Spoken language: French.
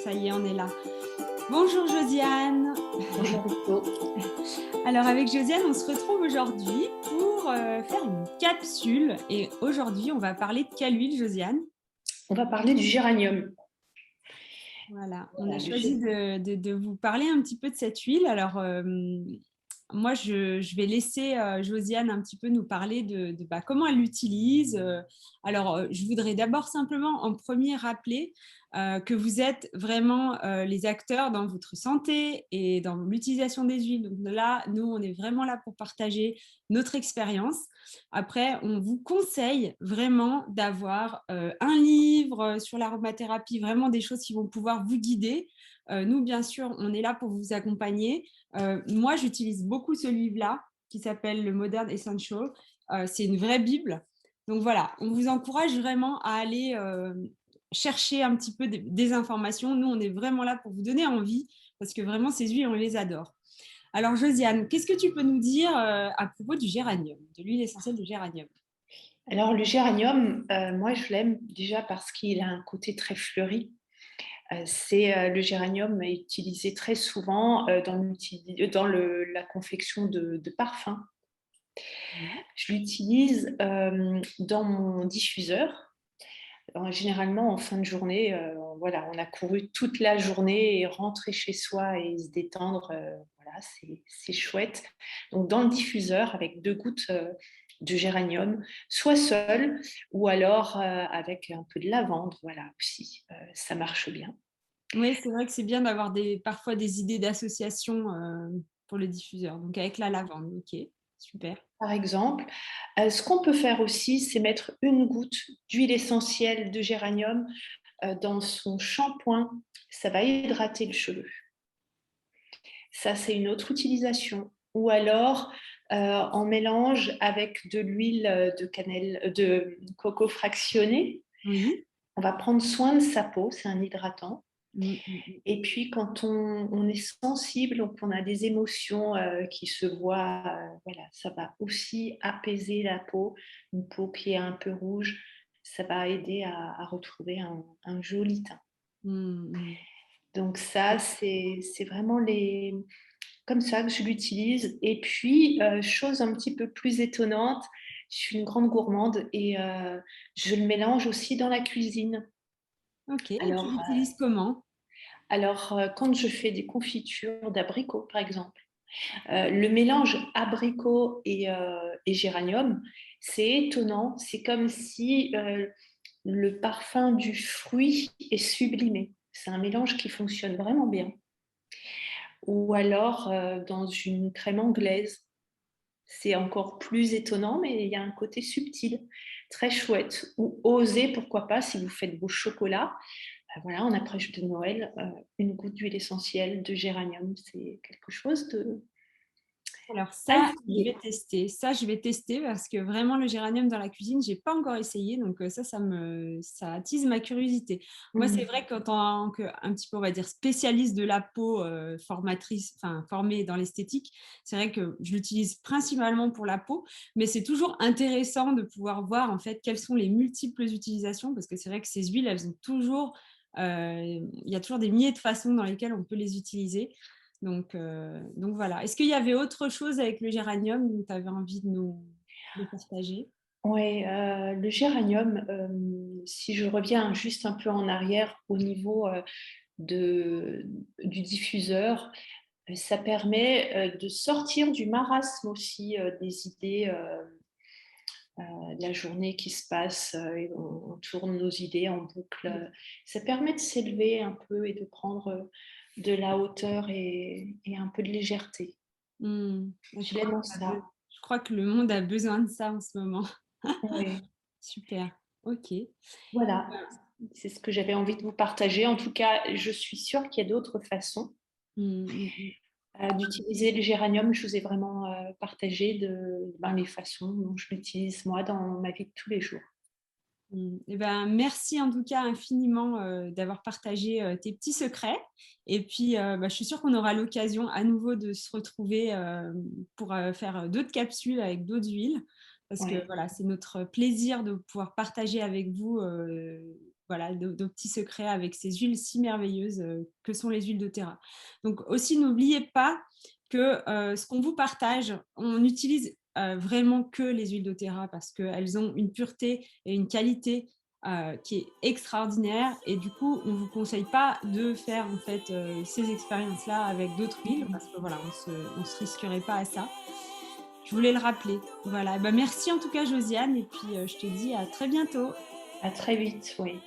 Ça y est, on est là. Bonjour Josiane. Bonjour Rico. Alors avec Josiane, on se retrouve aujourd'hui pour faire une capsule. Et aujourd'hui, on va parler de quelle huile, Josiane? On va parler du géranium. Voilà, on a Voilà, choisi de vous parler un petit peu de cette huile. Alors, moi, je vais laisser Josiane un petit peu nous parler de comment elle l'utilise. Alors, je voudrais d'abord simplement en premier rappeler que vous êtes vraiment les acteurs dans votre santé et dans l'utilisation des huiles. Donc là, nous, on est vraiment là pour partager notre expérience. Après, on vous conseille vraiment d'avoir un livre sur l'aromathérapie, vraiment des choses qui vont pouvoir vous guider. Nous, bien sûr, on est là pour vous accompagner. Moi, j'utilise beaucoup ce livre-là qui s'appelle le Modern Essential. C'est une vraie Bible. Donc voilà, on vous encourage vraiment à aller chercher un petit peu des informations. Nous, on est vraiment là pour vous donner envie parce que vraiment, ces huiles, on les adore. Alors, Josiane, qu'est-ce que tu peux nous dire à propos du géranium, de l'huile essentielle de géranium? Alors le géranium, moi je l'aime déjà parce qu'il a un côté très fleuri. Le géranium est utilisé très souvent dans la confection de parfums. Je l'utilise dans mon diffuseur. Alors, généralement en fin de journée, voilà, on a couru toute la journée et rentrer chez soi et se détendre, voilà, c'est chouette. Donc dans le diffuseur avec 2 gouttes de géranium, soit seul ou alors avec un peu de lavande, voilà aussi, ça marche bien. Oui, c'est vrai que c'est bien d'avoir parfois des idées d'association pour le diffuseur. Donc, avec la lavande, ok, super. Par exemple, ce qu'on peut faire aussi, c'est mettre 1 goutte d'huile essentielle de géranium dans son shampoing. Ça va hydrater le cheveu. Ça, c'est une autre utilisation. Ou alors, en mélange avec de l'huile de cannelle, de coco fractionnée. Oui. On va prendre soin de sa peau, c'est un hydratant. Mm, mm, mm. Et puis, quand on est sensible, donc on a des émotions qui se voient, voilà, ça va aussi apaiser la peau. Une peau qui est un peu rouge, ça va aider à retrouver un joli teint. Mm, Donc ça, c'est vraiment comme ça que je l'utilise. Et puis, chose un petit peu plus étonnante, je suis une grande gourmande et je le mélange aussi dans la cuisine. Ok, et tu Alors, l'utilises comment? quand je fais des confitures d'abricots, par exemple, le mélange abricot et géranium, c'est étonnant. C'est comme si le parfum du fruit est sublimé. C'est un mélange qui fonctionne vraiment bien. Ou alors dans une crème anglaise. C'est encore plus étonnant, mais il y a un côté subtil, très chouette. Ou oser, pourquoi pas, si vous faites vos chocolats. Voilà, en approche de Noël, 1 goutte d'huile essentielle de géranium, c'est quelque chose de Alors à ça, je essayer. vais tester. Ça, je vais tester parce que vraiment le géranium dans la cuisine, j'ai pas encore essayé. Donc ça attise ma curiosité. Moi, c'est vrai qu'en tant qu'un petit peu, on va dire, spécialiste de la peau, formatrice, enfin formée dans l'esthétique, c'est vrai que je l'utilise principalement pour la peau, mais c'est toujours intéressant de pouvoir voir en fait quelles sont les multiples utilisations parce que c'est vrai que ces huiles, elles ont toujours, il y a toujours des milliers de façons dans lesquelles on peut les utiliser. Donc voilà. Est-ce qu'il y avait autre chose avec le géranium dont tu avais envie de partager? Oui, le géranium, si je reviens juste un peu en arrière au niveau du diffuseur, ça permet de sortir du marasme aussi des idées de la journée qui se passe et on tourne nos idées en boucle. Ça permet de s'élever un peu et de prendre de la hauteur et un peu de légèreté. Je crois J'aime ça. je crois que le monde a besoin de ça en ce moment. Ouais. Super. Ok. Voilà, c'est ce que j'avais envie de vous partager. En tout cas, je suis sûre qu'il y a d'autres façons Mm. d'utiliser le géranium. Je vous ai vraiment partagé les façons dont je l'utilise moi dans ma vie de tous les jours. Eh ben, merci en tout cas infiniment d'avoir partagé tes petits secrets. Et puis, je suis sûre qu'on aura l'occasion à nouveau de se retrouver pour faire d'autres capsules avec d'autres huiles. Parce que Ouais. voilà, c'est notre plaisir de pouvoir partager avec vous voilà, nos petits secrets avec ces huiles si merveilleuses que sont les huiles doTERRA. Donc aussi, n'oubliez pas que ce qu'on vous partage, on utilise vraiment que les huiles doTERRA parce qu'elles ont une pureté et une qualité qui est extraordinaire, et du coup on ne vous conseille pas de faire en fait ces expériences-là avec d'autres huiles parce que voilà, on se risquerait pas à ça. Je voulais le rappeler. Voilà. Bah, merci en tout cas Josiane, et puis je te dis à très bientôt. À très vite, oui.